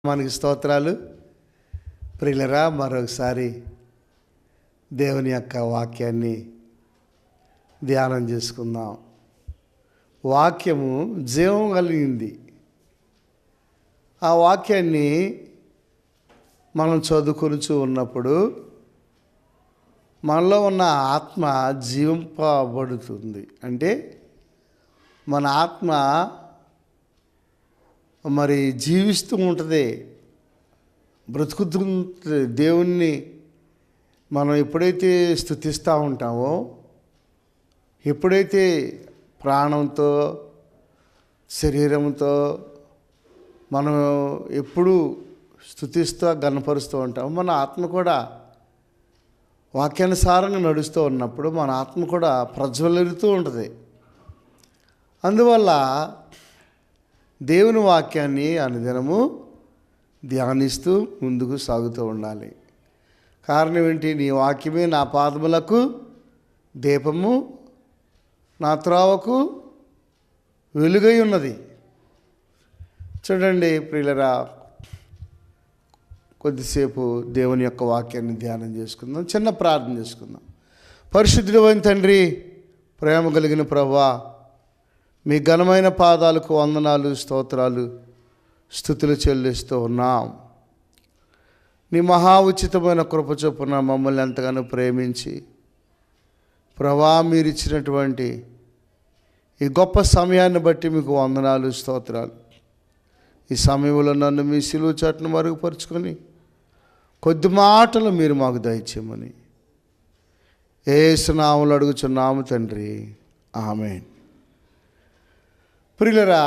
మనకి స్తోత్రాలు. ప్రియులరా, మరొకసారి దేవుని యొక్క వాక్యాన్ని ధ్యానం చేసుకుందాం. వాక్యము జీవం కలిగింది. ఆ వాక్యాన్ని మనం చదువుకొనుచూ ఉన్నప్పుడు మనలో ఉన్న ఆత్మ జీవింపబడుతుంది. అంటే మన ఆత్మ మరి జీవిస్తూ ఉంటుంది, బ్రతుకుతుంది. దేవుణ్ణి మనం ఎప్పుడైతే స్తుతిస్తూ ఉంటామో, ఎప్పుడైతే ప్రాణంతో శరీరంతో మనం ఎప్పుడు స్తుతిస్తూ గణపరుస్తూ ఉంటామో, మన ఆత్మ కూడా వాక్యానుసారంగా నడుస్తూ ఉన్నప్పుడు మన ఆత్మ కూడా ప్రజ్వలిస్తూ ఉంటుంది. అందువల్ల దేవుని వాక్యాన్ని అనుదినము ధ్యానిస్తూ ముందుకు సాగుతూ ఉండాలి. కారణం ఏంటి? నీ వాక్యమే నా పాదములకు దీపము, నా త్రోవకు వెలుగై ఉన్నది. చూడండి ప్రియులరా, కొద్దిసేపు దేవుని యొక్క వాక్యాన్ని ధ్యానం చేసుకుందాం. చిన్న ప్రార్థన చేసుకుందాం. పరిశుద్ధుడైన తండ్రి, ప్రేమ కలిగిన ప్రభువా, మీ ఘనమైన పాదాలకు వందనాలు, స్తోత్రాలు, స్తుతులు చెల్లిస్తూ ఉన్నాం. నీ మహా ఉచితమైన కృప చొప్పున మమ్మల్ని ఎంతగానో ప్రేమించి ప్రభువా, మీరు ఇచ్చినటువంటి ఈ గొప్ప సమయాన్ని బట్టి మీకు వందనాలు, స్తోత్రాలు. ఈ సమయంలో నన్ను మీ సిలువ చాటును మరుగుపరుచుకొని కొద్ది మాటలు మీరు మాకు దయచేయమని యేసు నామములో అడుగుచున్నాము తండ్రి, ఆమేన్. ప్రియులరా,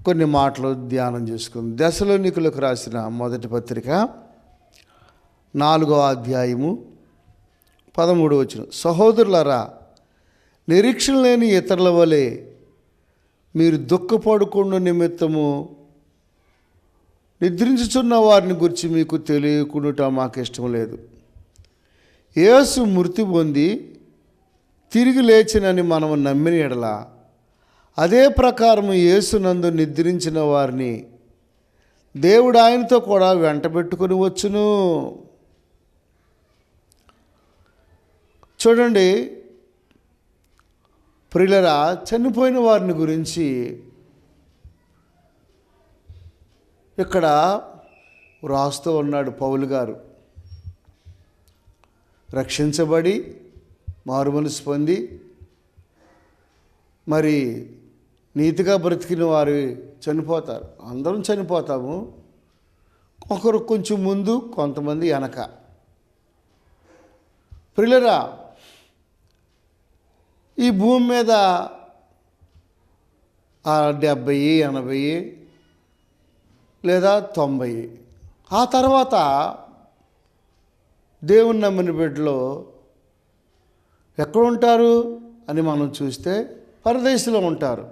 కొన్ని మాటలు ధ్యానం చేసుకుందాం. దశలోనికులకు రాసిన మొదటి పత్రిక 4వ అధ్యాయము 13వ వచనం. సహోదరులారా, నిరీక్షణ లేని ఇతరుల వలె మీరు దుఃఖపడకుండా నిమిత్తము నిద్రించుచున్న వారిని గురించి మీకు తెలియకుండా మాకు ఇష్టం లేదు. యేసు మృతి పొంది తిరిగి లేచినని మనం నమ్మిన ఎడల అదే ప్రకారము యేసునందు నిద్రించిన వారిని దేవుడు ఆయనతో కూడా వెంటబెట్టుకొని వచ్చును. చూడండి ప్రియులరా, చనిపోయిన వారిని గురించి ఇక్కడ రాస్తూ ఉన్నాడు పౌలు గారు. రక్షించబడి మారుమనసు పొంది మరి నీతిగా బ్రతికిన వారు చనిపోతారు. అందరం చనిపోతాము. ఒకరు కొంచెం ముందు, కొంతమంది వెనక. ప్రియులరా, ఈ భూమి మీద 70, 80 లేదా 90, ఆ తర్వాత దేవుని నమ్మిన బిడ్డలో ఎక్కడుంటారు అని మనం చూస్తే పరదేశంలో ఉంటారు.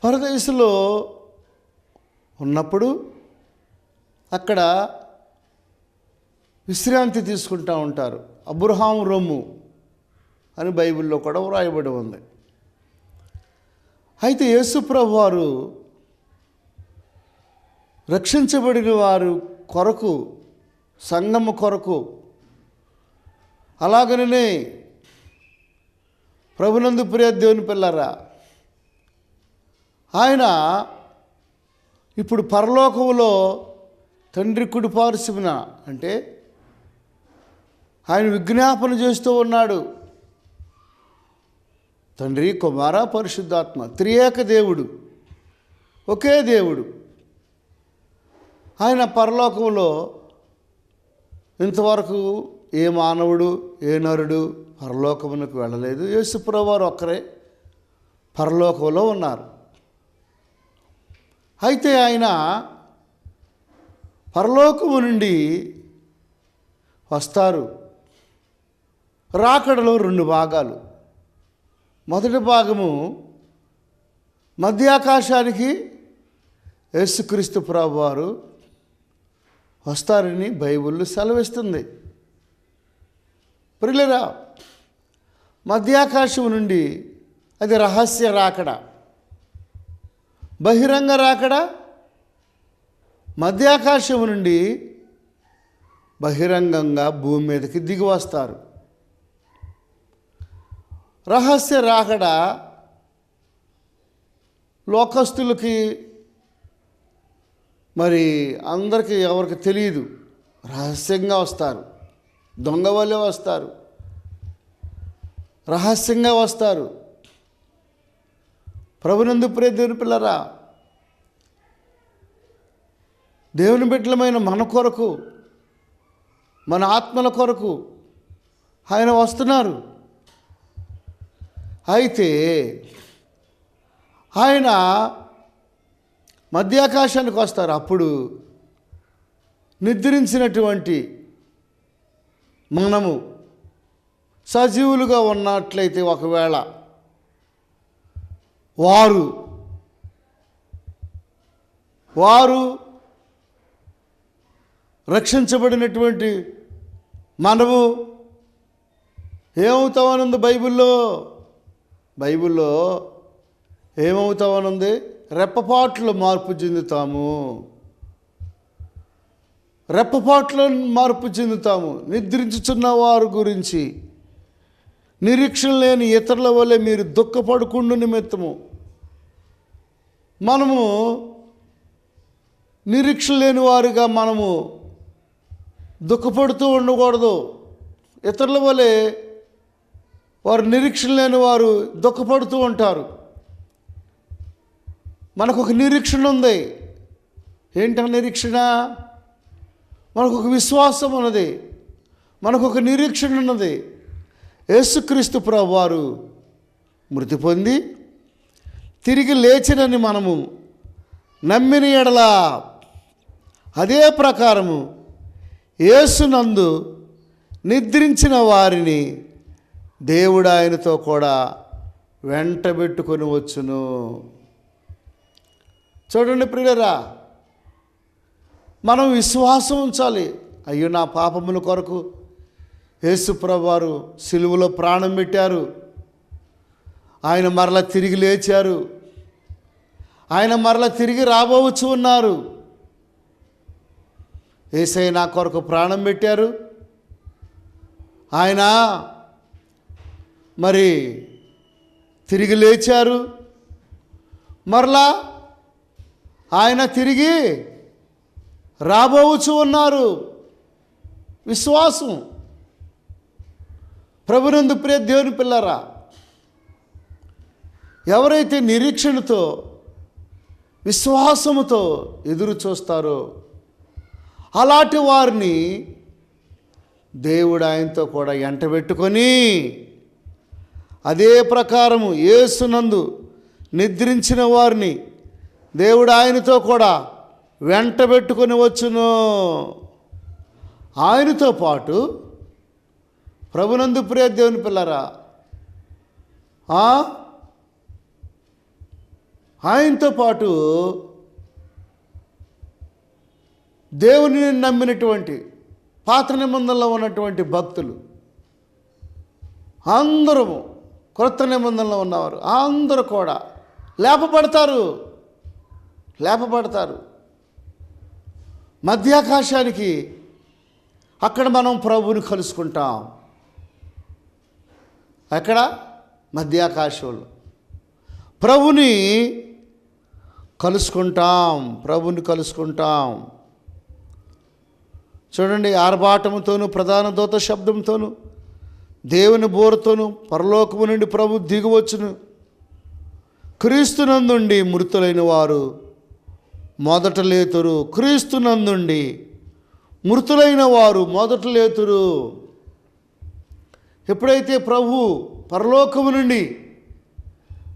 పరదేశంలో ఉన్నప్పుడు అక్కడ విశ్రాంతి తీసుకుంటూ ఉంటారు. అబ్రహాము రొమ్ము అని బైబిల్లో కూడా వ్రాయబడి ఉంది. అయితే యేసు ప్రభువు వారు రక్షించబడిన వారు కొరకు, సంఘము కొరకు, అలాగనే ప్రభునందు ప్రియ దేవుని పిల్లరా, ఆయన ఇప్పుడు పరలోకములో తండ్రి కుడి పార్శ్వమున, అంటే ఆయన విజ్ఞాపన చేస్తూ ఉన్నాడు. తండ్రి, కుమార, పరిశుద్ధాత్మ, త్రియేక దేవుడు, ఒకే దేవుడు. ఆయన పరలోకంలో ఇంతవరకు ఏ మానవుడు, ఏ నరుడు పరలోకమునకు వెళ్ళలేదు. యేసుప్రభువు వారు ఒక్కరే పరలోకంలో ఉన్నారు. అయితే ఆయన పరలోకము నుండి వస్తారు. రాకడలో 2 భాగాలు. మొదటి భాగము మధ్యాకాశానికి యేసుక్రీస్తు ప్రభువు వారు వస్తారని బైబిల్ సెలవిస్తుంది. ప్రియులరా, మధ్యాకాశం నుండి అది రహస్య రాకడ. బహిరంగ రాకడ మధ్యాకాశం నుండి బహిరంగంగా భూమి మీదకి దిగి వస్తారు. రహస్య రాకడ లోకస్తులకి మరి అందరికీ ఎవరికి తెలియదు. రహస్యంగా వస్తారు, దొంగ వల్లే వస్తారు, రహస్యంగా వస్తారు. ప్రభునందు ప్రియ దేవుని పిల్లరా, దేవుని బిడ్డలమైన మన కొరకు, మన ఆత్మల కొరకు ఆయన వస్తున్నారు. అయితే ఆయన మధ్యాకాశానికి వస్తారు. అప్పుడు నిద్రించినటువంటి మనము సజీవులుగా ఉన్నట్లయితే ఒకవేళ వారు రక్షించబడినటువంటి మనము ఏమవుతామనుంది బైబిల్లో ఏమవుతామనుంది? రెప్పపాట్లో మార్పు చెందుతాము. నిద్రించుచున్న వారి గురించి నిరీక్షణ లేని ఇతరుల వల్లే మీరు దుఃఖపడకుండా నిమిత్తము. మనము నిరీక్షణ లేని వారిగా మనము దుఃఖపడుతూ ఉండకూడదు. ఇతరుల వల్లే వారు నిరీక్షణ లేని వారు దుఃఖపడుతూ ఉంటారు. మనకు ఒక నిరీక్షణ ఉంది. ఏంటి నిరీక్షణ? మనకు ఒక విశ్వాసం ఉన్నది, మనకు ఒక నిరీక్షణ ఉన్నది. యేసుక్రీస్తు ప్రభువారు మృతి పొంది తిరిగి లేచినని మనము నమ్మిన ఎడల అదే ప్రకారము యేసునందు నిద్రించిన వారిని దేవుడు ఆయనతో కూడా వెంటబెట్టుకొని వచ్చును. చూడండి ప్రియులరా, మనం విశ్వాసం ఉంచాలి. అయ్యో, నా పాపముల కొరకు యేసు ప్రభువారు సిలువలో ప్రాణం పెట్టారు, ఆయన మరలా తిరిగి లేచారు, ఆయన మరలా తిరిగి రాబోవచ్చు ఉన్నారు. యేసయ్య నా కొరకు ప్రాణం పెట్టారు, ఆయన మరి తిరిగి లేచారు, మరలా ఆయన తిరిగి రాబోవచ్చు ఉన్నారు. విశ్వాసం. ప్రభునందు ప్రియ దేవుని పిల్లరా, ఎవరైతే నిరీక్షణతో విశ్వాసముతో ఎదురు చూస్తారో అలాంటి వారిని దేవుడు ఆయనతో కూడా ఎంటబెట్టుకొని అదే ప్రకారము యేసునందు నిద్రించిన వారిని దేవుడు ఆయనతో కూడా వెంటబెట్టుకొని వచ్చును. ఆయనతో పాటు ప్రభునందు ప్రియ దేవుని పిల్లరా, ఆయనతో పాటు దేవుని నమ్మినటువంటి పాత నిబంధనలో ఉన్నటువంటి భక్తులు అందరము, క్రొత్త నిబంధనలో ఉన్నవారు అందరూ కూడా లేపబడతారు. మధ్యాకాశానికి అక్కడ మనం ప్రభువుని కలుసుకుంటాం. అక్కడ మధ్యాకాశంలో ప్రభుని కలుసుకుంటాం. చూడండి, ఆర్భాటముతోనూ ప్రధాన దూత శబ్దంతోనూ దేవుని బోరుతోనూ పరలోకము నుండి ప్రభు దిగివచ్చును. క్రీస్తునందుండి మృతులైన వారు మొదట లేతురు. క్రీస్తునందుండి మృతులైన వారు మొదట లేతురు. ఎప్పుడైతే ప్రభు పరలోకము నుండి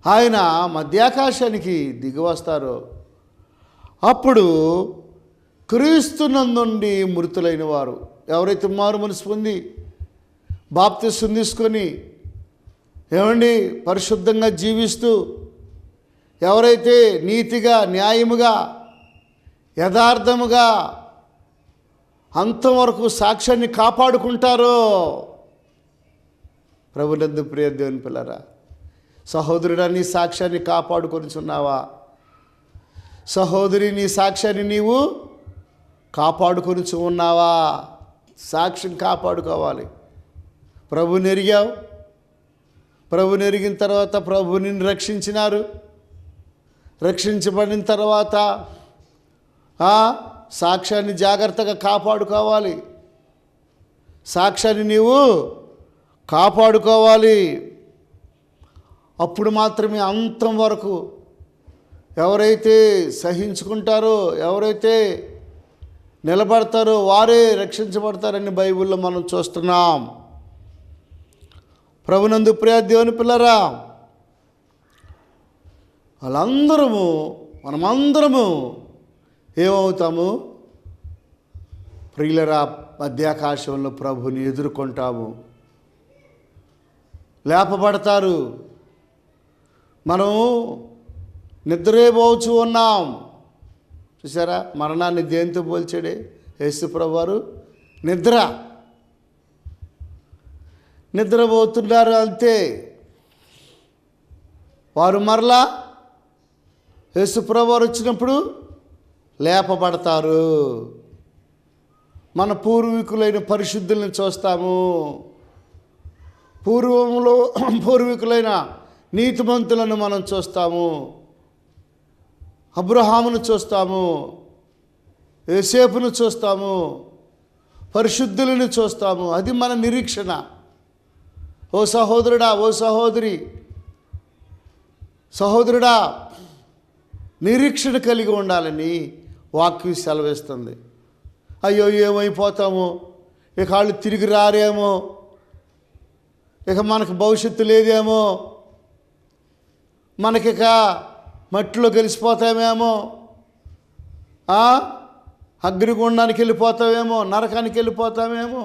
ఆయన మధ్యాకాశానికి దిగి వస్తారో అప్పుడు క్రీస్తునందుండి మృతులైన వారు, ఎవరైతే మారు మనసు పొంది బాప్తిస్మం తీసుకొని పరిశుద్ధంగా జీవిస్తూ ఎవరైతే నీతిగా, న్యాయముగా, యథార్థముగా అంతవరకు సాక్ష్యాన్ని కాపాడుకుంటారో, ప్రభునందు ప్రియ దేవుని పిల్లరా, సహోదరుడా, నీ సాక్ష్యాన్ని కాపాడుకొనిచున్నావా? సహోదరి, నీ సాక్ష్యాన్ని నీవు కాపాడుకొని ఉన్నావా? సాక్ష్యం కాపాడుకోవాలి. ప్రభుని ఎరిగావు, ప్రభుని ఎరిగిన తర్వాత ప్రభు నిన్ను రక్షించినారు. రక్షించబడిన తర్వాత సాక్ష్యాన్ని జాగ్రత్తగా కాపాడుకోవాలి. సాక్ష్యాన్ని నీవు కాపాడుకోవాలి. అప్పుడు మాత్రమే అంతం వరకు ఎవరైతే సహించుకుంటారో, ఎవరైతే నిలబడతారో వారే రక్షించబడతారని బైబిల్లో మనం చూస్తున్నాం. ప్రభునందు ప్రియ దేవుని పిల్లరా, వాళ్ళందరము మనమందరము ఏమవుతాము? ప్రియులరా, మధ్యాకాశంలో ప్రభుని ఎదుర్కొంటాము, లేపబడతారు. మనం నిద్రపోవచ్చు ఉన్నాం. చూసారా, మరణాన్ని దేనితో పోల్చాడే యేసు ప్రభువారు? నిద్రపోతున్నారు అంతే. వారు మరలా యేసు ప్రభువారు వచ్చినప్పుడు లేపబడతారు. మన పూర్వీకులైన పరిశుద్ధులను చూస్తాము. పూర్వీకులైన నీతిమంతులను మనం చూస్తాము. అబ్రహామును చూస్తాము, యోసేపును చూస్తాము, పరిశుద్ధులను చూస్తాము. అది మన నిరీక్షణ. ఓ సహోదరుడా, ఓ సహోదరుడా, నిరీక్షణ కలిగి ఉండాలని వాక్యం సెలవిస్తుంది. అయ్యో ఏమైపోతామో, ఇక వాళ్ళు తిరిగి రారేమో, ఇక మనకు భవిష్యత్తు లేదేమో, మనకిక మట్టిలో గెలిచిపోతామేమో, అగ్నిగుండానికి వెళ్ళిపోతామేమో, నరకానికి వెళ్ళిపోతామేమో,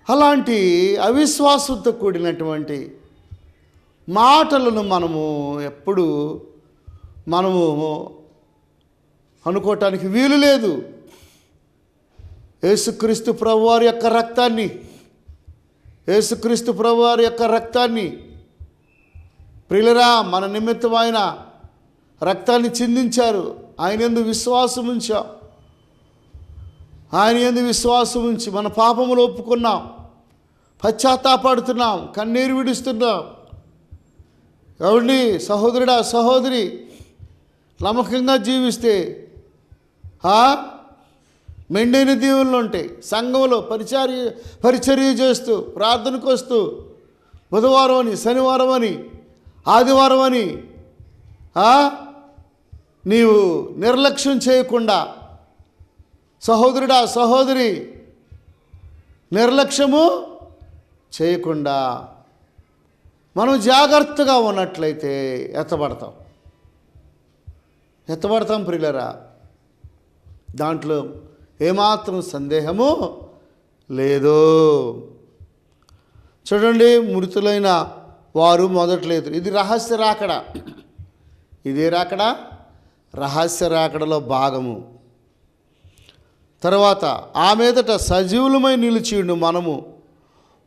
అలాంటి అవిశ్వాసంతో కూడినటువంటి మాటలను మనము అనుకోవటానికి వీలు లేదు. యేసుక్రీస్తు ప్రభువారి యొక్క రక్తాన్ని ప్రియులరా, మన నిమిత్తం ఆయన రక్తాన్ని చిందించారు. ఆయన యందు విశ్వాసం ఉంచి మన పాపములు ఒప్పుకున్నాం, పశ్చాత్తాపడుతున్నాం, కన్నీరు విడుస్తున్నాం. ఎవరిని సహోదరుడా, సహోదరి, నమ్మకంగా జీవిస్తే మెండైన దీవులు ఉంటాయి. సంఘంలో పరిచర్య చేస్తూ, ప్రార్థనకు వస్తూ, బుధవారం అని, శనివారం అని, ఆదివారం అని నీవు నిర్లక్ష్యం చేయకుండా, సహోదరుడా, సహోదరి, నిర్లక్ష్యము చేయకుండా మనం జాగ్రత్తగా ఉన్నట్లయితే ఎత్తబడతాం ప్రియులరా. దాంట్లో ఏమాత్రం సందేహము లేదు. చూడండి, మృతులైన వారు మొదట్లేదు. ఇది రహస్య రాకడ. ఇదే రాకడ రహస్య రాకడలో భాగము. తర్వాత ఆ మీదట సజీవులమై నిలిచియుండు మనము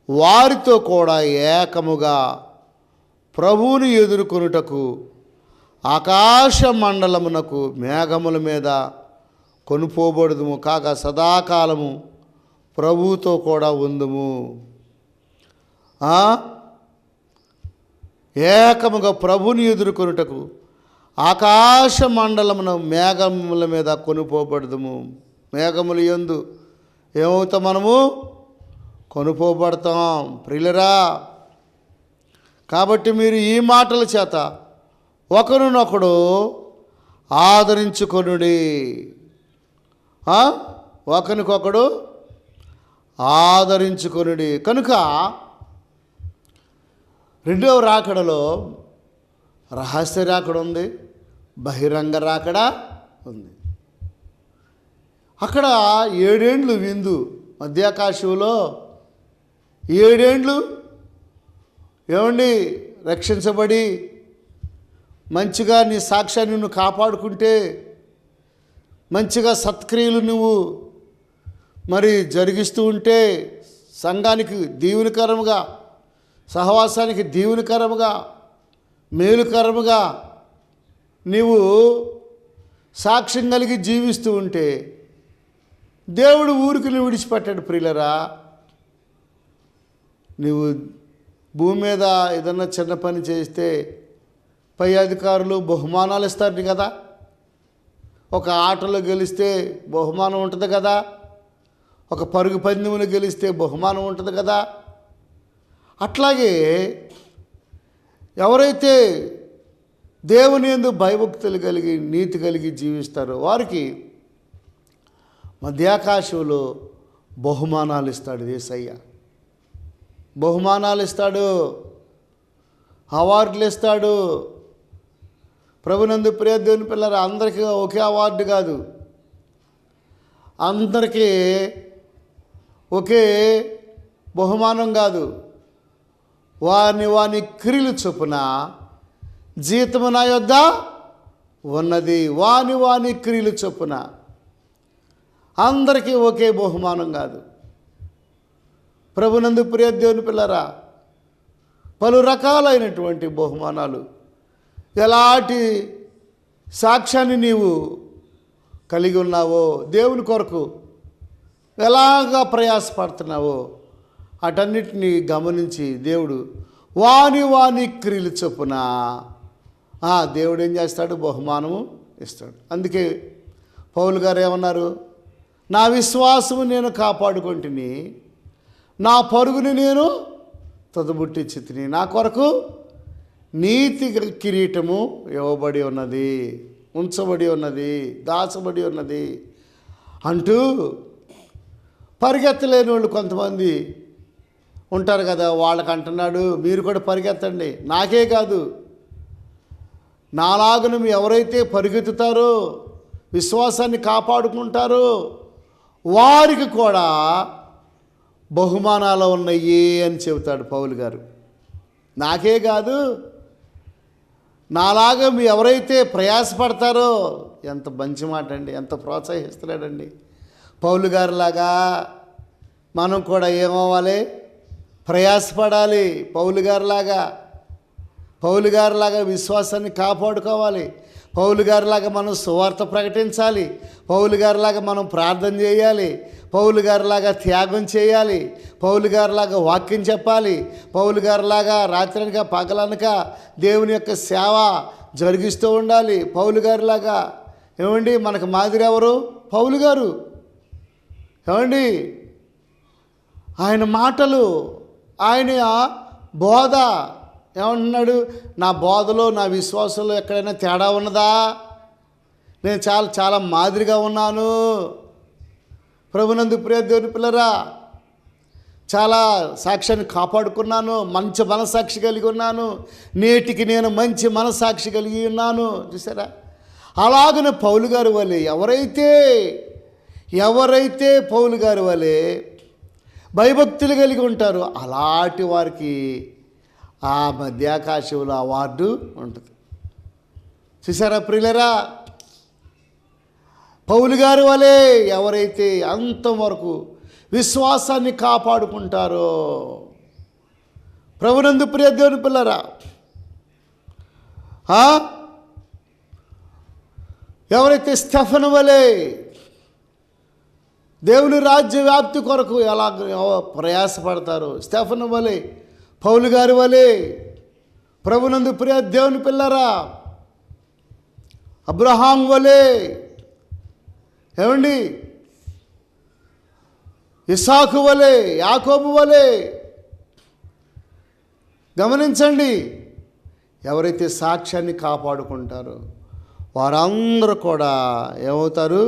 వారితో కూడా ఏకముగా ప్రభువుని ఎదుర్కొనుటకు ఆకాశ మండలమునకు మేఘముల మీద కొనుపోబడుదుము. కాగా సదాకాలము ప్రభువుతో కూడా ఉందుము. ఏకముగా ప్రభుని ఎదుర్కొనుటకు ఆకాశ మండలమున మేఘముల మీద కొనుపోబడుదుము. మేఘములు యందు ఏమవుతాం? మనము కొనుపోబడతాం ప్రియులరా. కాబట్టి మీరు ఈ మాటల చేత ఒకరినొకడు ఆదరించుకొనుడి. ఒకరికొకడు ఆదరించుకొనుడి. కనుక రెండవ రాకడలో రహస్య రాకడ ఉంది, బహిరంగ రాకడ ఉంది. అక్కడ 7 ఏండ్లు విందు. మధ్యాకాశంలో 7 ఏండ్లు రక్షించబడి మంచిగా నీ సాక్ష్యాన్ని నువ్వు కాపాడుకుంటే, మంచిగా సత్క్రియలు నువ్వు జరిగిస్తూ ఉంటే, సంఘానికి దీవెనకరముగా, సహవాసానికి దీవెనకరముగా, మేలుకరముగా నీవు సాక్ష్యం కలిగి జీవిస్తూ ఉంటే దేవుడు ఊరికి విడిచిపెట్టాడు. ప్రియులరా, నీవు భూమి మీద ఏదన్నా చిన్న పని చేస్తే పై అధికారులు బహుమానాలు ఇస్తారు కదా. ఒక ఆటలో గెలిస్తే బహుమానం ఉంటుంది కదా. ఒక పరుగు పందెములు గెలిస్తే బహుమానం ఉంటుంది కదా. అట్లాగే ఎవరైతే దేవుని యందు భయభక్తులు కలిగి నీతి కలిగి జీవిస్తారో వారికి మధ్యాకాశంలో బహుమానాలు ఇస్తాడు యేసయ్య. బహుమానాలు ఇస్తాడు, అవార్డులు ఇస్తాడు. ప్రభునందు ప్రియ దేవుని పిల్లలు, అందరికీ ఒకే అవార్డు కాదు, అందరికీ ఒకే బహుమానం కాదు. వాని క్రియలు చొప్పున జీతము నా యొద్ద ఉన్నది. వాని క్రియలు చొప్పున అందరికీ ఒకే బహుమానం కాదు. ప్రభునందు ప్రియ దేవుని పిల్లరా, పలు రకాలైనటువంటి బహుమానాలు. ఎలాంటి సాక్ష్యాన్ని నీవు కలిగి ఉన్నావో, దేవుని కొరకు ఎలాగా ప్రయాసపడుతున్నావో అటన్నిటినీ గమనించి దేవుడు వాని క్రియలు చొప్పున దేవుడు ఏం చేస్తాడు? బహుమానము ఇస్తాడు. అందుకే పౌలు గారు ఏమన్నారు? నా విశ్వాసము నేను కాపాడుకుంటుని, నా పరుగుని నేను తొదముట్టించితిని, నా కొరకు నీతి కిరీటము ఇవ్వబడి ఉన్నది, ఉంచబడి ఉన్నది, దాచబడి ఉన్నది అంటూ పరిగెత్తలేని వాళ్ళు కొంతమంది ఉంటారు కదా. వాళ్ళకి అంటున్నాడు, మీరు కూడా పరిగెత్తండి. నాకే కాదు, నాలాగును ఎవరైతే పరిగెత్తుతారో, విశ్వాసాన్ని కాపాడుకుంటారో వారికి కూడా బహుమానాలు ఉన్నాయి అని చెబుతాడు పౌలు గారు. నాకే కాదు, నాలాగా ఎవరైతే ప్రయాసపడతారో, ఎంత మంచి మాట అండి, ఎంత ప్రోత్సహిస్తున్నాడండి. పౌలు గారిలాగా మనం కూడా ఏమవ్వాలి? ప్రయాసపడాలి. పౌలు గారిలాగా విశ్వాసాన్ని కాపాడుకోవాలి. పౌలు గారిలాగా మనం సువార్త ప్రకటించాలి. పౌలు గారిలాగా మనం ప్రార్థన చేయాలి. పౌలు గారిలాగా త్యాగం చేయాలి. పౌలు గారిలాగా వాక్యం చెప్పాలి. పౌలు గారిలాగా రాత్రనక పగలనక దేవుని యొక్క సేవ జరిగిస్తూ ఉండాలి. పౌలు గారిలాగా ఏమండి, మనకు మాదిరి ఎవరు? పౌలు గారు. ఏమండి, ఆయన మాటలు, ఆయన బోధ ఏమంటున్నాడు? నా బోధలో, నా విశ్వాసంలో ఎక్కడైనా తేడా ఉన్నదా? నేను చాలా మాదిరిగా ఉన్నాను. ప్రభునందు ప్రియ దేవుని పిల్లరా, చాలా సాక్ష్యాన్ని కాపాడుకున్నాను, మంచి మనసాక్షి కలిగి ఉన్నాను. నేటికి నేను మంచి మనసాక్షి కలిగి ఉన్నాను. చూసారా? అలాగనే పౌలు గారి వలె ఎవరైతే పౌలు గారి వలె భయభక్తులు కలిగి ఉంటారో అలాంటి వారికి ఆ మధ్యాకాశంలో అవార్డు ఉంటుంది. చూసారా ప్రియులరా? పౌలు గారి వలె ఎవరైతే అంతవరకు విశ్వాసాన్ని కాపాడుకుంటారో, ప్రభునందు ప్రియ దేవుని పిల్లరా, ఎవరైతే స్టెఫను వలె దేవుని రాజ్య వ్యాప్తి కొరకు ఎలా ప్రయాసపడతారో, స్టెఫను వలె, పౌలు గారి వలె, ప్రభునందు ప్రియ దేవుని పిల్లరా, అబ్రహాం వలె, ఏమండి, ఇస్సాకు వలె, యాకోబు వలె, గమనించండి, ఎవరైతే సాక్ష్యాన్ని కాపాడుకుంటారో వారందరూ కూడా ఏమవుతారు?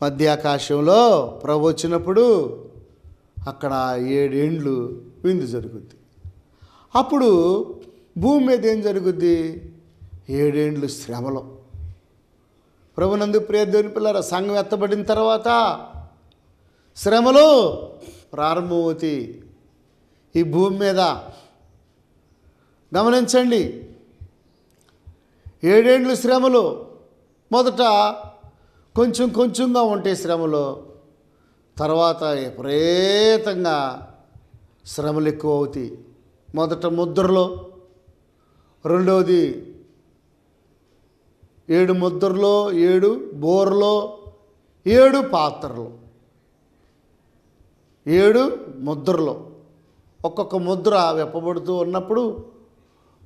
మధ్యాకాశంలో ప్రభు వచ్చినప్పుడు అక్కడ 7 ఏండ్లు విందు జరుగుద్ది. అప్పుడు భూమి మీద ఏం జరుగుద్ది? 7 ఏండ్లు శ్రమలో. ప్రభునందు ప్రియ దేవుని పిల్లరా, సంఘం ఎత్తబడిన తర్వాత శ్రమలు ప్రారంభమవుతాయి ఈ భూమి మీద. గమనించండి, 7 ఏండ్లు శ్రమలు. మొదట కొంచెంగా ఉంటాయి శ్రమలు, తర్వాత విపరీతంగా శ్రమలు ఎక్కువ అవుతాయి. మొదట ముద్రలో, రెండవది 7 ముద్రలో 7 బోర్లో 7 పాత్రలు, 7 ముద్రలో ఒక్కొక్క ముద్ర విప్పబడుతూ ఉన్నప్పుడు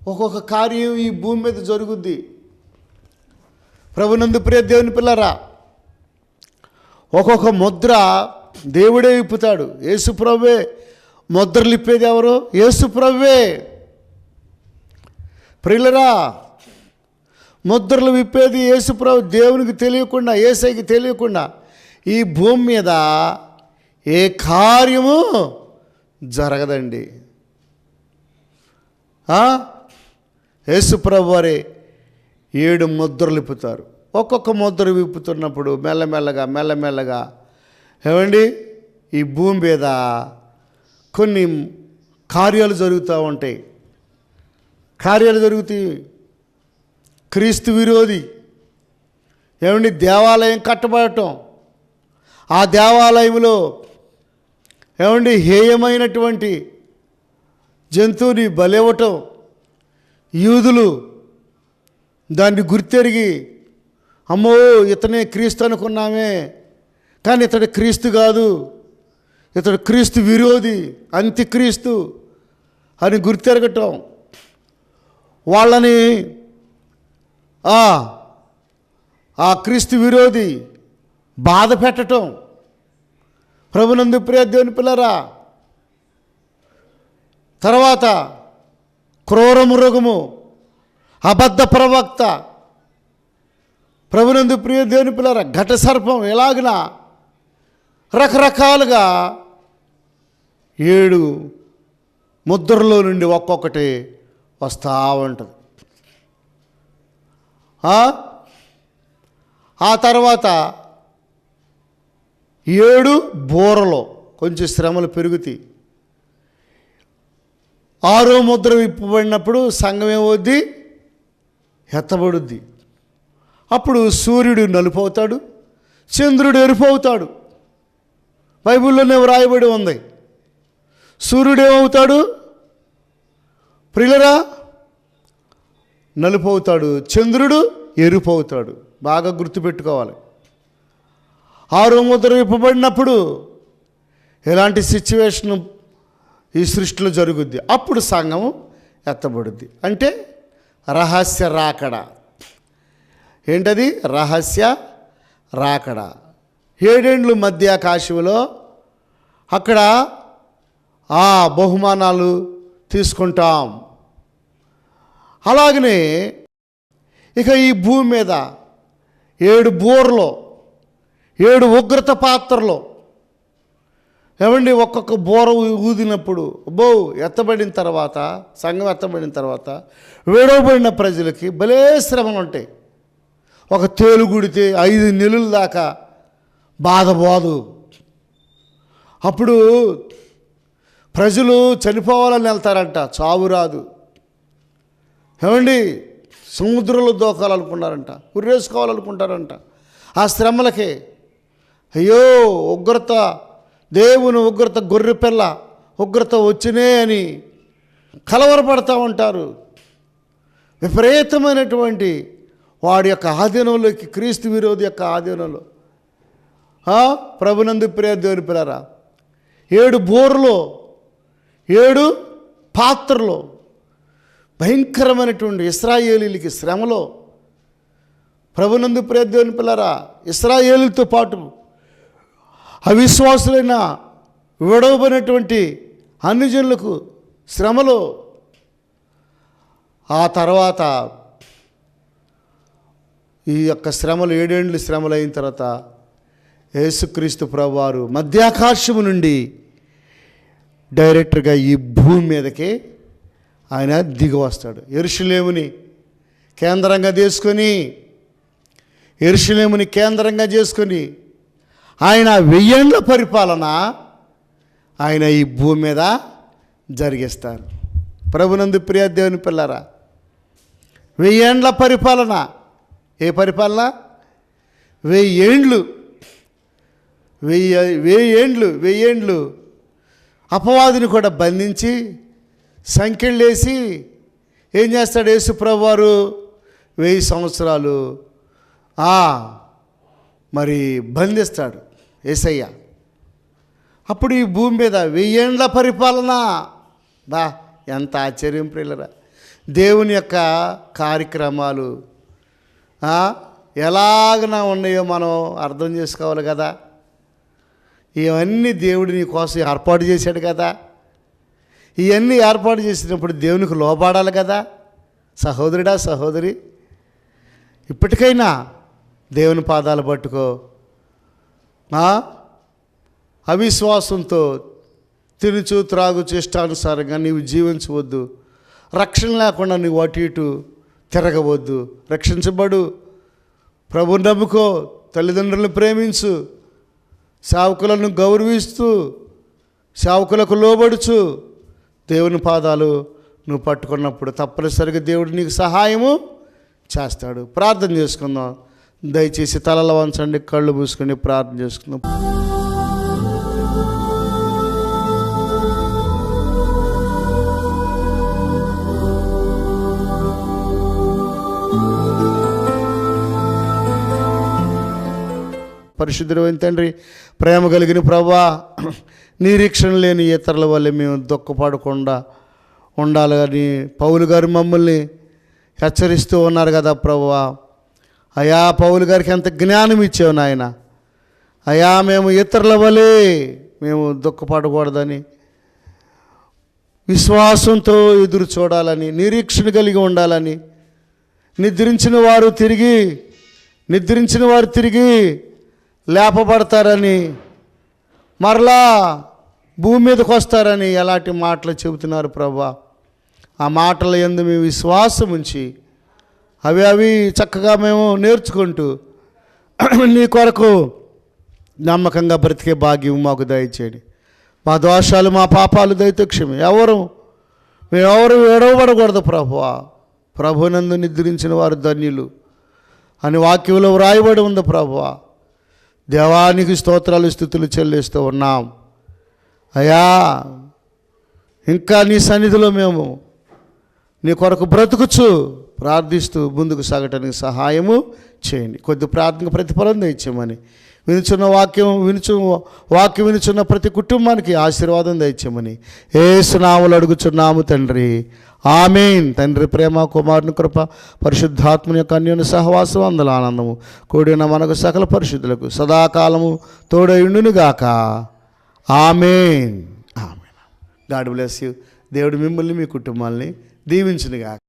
ఒక్కొక్క కార్యం ఈ భూమి మీద జరుగుద్ది. ప్రభునందు ప్రియ దేవుని పిల్లరా, ఒక్కొక్క ముద్ర దేవుడే విప్పుతాడు. యేసుప్రభువే ముద్రలు ఇప్పేది ఎవరు? యేసుప్రభువే. ప్రియులరా, ముద్రలు విప్పేది యేసుప్రభు. దేవునికి తెలియకుండా, యేసయ్యకి తెలియకుండా ఈ భూమి మీద ఏ కార్యము జరగదండి. యేసుప్రభు వారే 7 ముద్రలు విప్పుతారు. ఒక్కొక్క ముద్ర విప్పుతున్నప్పుడు మెల్లమెల్లగా ఏమండి ఈ భూమి మీద కొన్ని కార్యాలు జరుగుతూ ఉంటాయి. కార్యాలు జరుగుతాయి. క్రీస్తు విరోధి ఏమండి దేవాలయం కట్టబడటం, ఆ దేవాలయంలో ఏమండి హేయమైనటువంటి జంతువుని బలివ్వటం, యూదులు దాన్ని గుర్తెరిగి అమ్మో ఇతనే క్రీస్తు అనుకున్నామే, కానీ ఇతడు క్రీస్తు కాదు, ఇతడు క్రీస్తు విరోధి, అంత్యక్రీస్తు అని గుర్తెరగటం, వాళ్ళని ఆ క్రీస్తు విరోధి బాధ పెట్టటం. ప్రభునందు ప్రియ దేవుని పిల్లరా, తర్వాత క్రూర మృగము, అబద్ధ ప్రవక్త, ప్రభునందు ప్రియ దేవుని పిల్లరా, ఘట సర్పం, ఎలాగినా రకరకాలుగా 7 ముద్రలో నుండి ఒక్కొక్కటి వస్తూ ఉంటుంది. ఆ తర్వాత 7 బూరలో కొంచెం శ్రమలు పెరుగుతాయి. 6వ ముద్ర విప్పబడినప్పుడు సంఘం ఏమవుద్ది? ఎత్తబడుద్ది. అప్పుడు సూర్యుడు నలుపు అవుతాడు, చంద్రుడు ఎరుపు అవుతాడు. బైబిల్లోనే వ్రాయబడి ఉంది. సూర్యుడు ఏమవుతాడు ప్రియులరా? నలుపు అవుతాడు, చంద్రుడు ఎరుపు అవుతాడు. బాగా గుర్తుపెట్టుకోవాలి. 6వ ముద్ర విప్పబడినప్పుడు ఎలాంటి సిచ్యువేషన్ ఈ సృష్టిలో జరుగుద్ది? అప్పుడు సంఘం ఎత్తబడుద్ది. అంటే రహస్య రాకడ. ఏంటది? రహస్య రాకడ. 7 ఏండ్లు మధ్యాకాశంలో అక్కడ బహుమానాలు తీసుకుంటాం. అలాగనే ఇక ఈ భూమి మీద 7 బూరలో 7 ఉగ్రత పాత్రలో ఏమండి ఒక్కొక్క బూర ఊదినప్పుడు ఎత్తబడిన తర్వాత, సంఘం ఎత్తబడిన తర్వాత విడవబడిన ప్రజలకి భలే శ్రమలు ఉంటాయి. ఒక తేలుగుడితే 5 నెలల దాకా బాధపోదు. అప్పుడు ప్రజలు చనిపోవాలని వెళ్తారంట, చావు రాదు. ఏమండి సముద్రంలో దూకాలనుకున్నారంట, ఉరేసుకోవాలనుకుంటారంట. ఆ శ్రమలకే అయ్యో ఉగ్రత, దేవుని ఉగ్రత, గొర్రెపిల్ల ఉగ్రత వచ్చినే అని కలవరపడతా ఉంటారు. విపరీతమైనటువంటి వాడి యొక్క ఆధీనంలోకి, క్రీస్తు విరోధి యొక్క ఆధీనంలో ప్రభునందు ప్రియ దేవుని పిల్లరా, 7 బూరలో 7 పాత్రలో భయంకరమైనటువంటి ఇశ్రాయేలీలకి శ్రమలో, ప్రభునందు ప్రియ దేవుని పిల్లరా, ఇశ్రాయేలీలతో పాటు అవిశ్వాసులైన విడవబడినటువంటి అన్ని జనులకు శ్రమలో, ఆ తర్వాత ఈ యొక్క శ్రమలు 7 ఏండ్లు శ్రమలు అయిన తర్వాత యేసుక్రీస్తు ప్రభువారు మధ్యాకాశము నుండి డైరెక్ట్గా ఈ భూమి మీదకి ఆయన దిగి వస్తాడు. యెరూషలేముని కేంద్రంగా చేసుకొని ఆయన 1000 ఏండ్ల పరిపాలన ఆయన ఈ భూమి మీద జరిగిస్తారు. ప్రభునందు ప్రియ దేవుని పిల్లరా, 1000 ఏండ్ల పరిపాలన. ఏ పరిపాలన? 1000 ఏండ్లు అపవాదిని కూడా బంధించి సంకెళ్ళేసి ఏం చేస్తాడు యేసు ప్రభు వారు? 1000 సంవత్సరాలు మరి బంధిస్తాడు యేసయ్య. అప్పుడు ఈ భూమి మీద 1000 ఏండ్ల పరిపాలన. ఎంత ఆశ్చర్యం ప్రియులరా! దేవుని యొక్క కార్యక్రమాలు ఎలాగన ఉన్నాయో మనం అర్థం చేసుకోవాలి కదా. ఇవన్నీ దేవుడు నీ కోసం ఏర్పాటు చేశాడు కదా. ఇవన్నీ ఏర్పాటు చేసినప్పుడు దేవునికి లోబడాలి కదా. సహోదరుడా, సహోదరి, ఇప్పటికైనా దేవుని పాదాలు పట్టుకో. అవిశ్వాసంతో తినుచు త్రాగుచు ఇష్టానుసారంగా నీవు జీవించవద్దు. రక్షణ లేకుండా నీవు అటు ఇటు తిరగవద్దు. రక్షించబడు. ప్రభువుని నమ్ముకో. తల్లిదండ్రులను ప్రేమించు. సేవకులను గౌరవిస్తూ సేవకులకు లోబడుచు దేవుని పాదాలు నువ్వు పట్టుకున్నప్పుడు తప్పనిసరిగా దేవుడు నీకు సహాయము చేస్తాడు. ప్రార్థన చేసుకుందాం. దయచేసి తలల వంచండి, కళ్ళు మూసుకొని ప్రార్థన చేసుకుందాం. పరిశుద్ధుడైన తండ్రి, ప్రేమ కలిగిన ప్రభువా, నిరీక్షణ లేని ఇతరుల వల్ల మేము దుఃఖపడకుండా ఉండాలని పౌలు గారు మమ్మల్ని హెచ్చరిస్తూ ఉన్నారు కదా ప్రభువా. అయా, పౌలు గారికి ఎంత జ్ఞానం ఇచ్చావు నాయన. అయా, మేము ఇతరుల వలె మేము దుఃఖపడకూడదని, విశ్వాసంతో ఎదురు చూడాలని, నిరీక్షణ కలిగి ఉండాలని, నిద్రించిన వారు తిరిగి లేపబడతారని, మరలా భూమి మీదకి వస్తారని ఎలాంటి మాటలు చెబుతున్నారు ప్రభువా. ఆ మాటల యందు మేము విశ్వాసం ఉంచి అవి చక్కగా మేము నేర్చుకుంటూ నీ కొరకు నమ్మకంగా బ్రతికే భాగ్యం మాకు దయచేయండి. మా దోషాలు, మా పాపాలు దయతో క్షమి. మేమెవరు ఏడవబడకూడదు ప్రభువా. ప్రభునందు నిద్రించిన వారు ధన్యులు అని వాక్యంలో వ్రాయబడి ఉంది ప్రభువా. దేవానికి స్తోత్రాలు, స్తుతులు చెల్లిస్తూ ఉన్నాం. అయ్యా, ఇంకా నీ సన్నిధిలో మేము నీ కొరకు బ్రతుకుచు ప్రార్థిస్తూ ముందుకు సాగటానికి సహాయము చేయండి. కొద్ది ప్రార్థనకు ప్రతిఫలం దయచేయమని వాక్యం వినుచున్న ప్రతి కుటుంబానికి ఆశీర్వాదం దయచేయమని యేసు నామములో అడుగుచున్నాము తండ్రి. ఆమేన్. తండ్రి ప్రేమ, కుమారుని కృప, పరిశుద్ధాత్మని యొక్క అన్యోన్య సహవాసం, అందులో ఆనందము కూడిన మనకు సకల పరిశుద్ధులకు సదాకాలము తోడయుండునుగాక. ఆమేన్. ఆమేన్. God bless you. దేవుడు మిమ్మల్ని, మీ కుటుంబాల్ని దీవించునుగాక.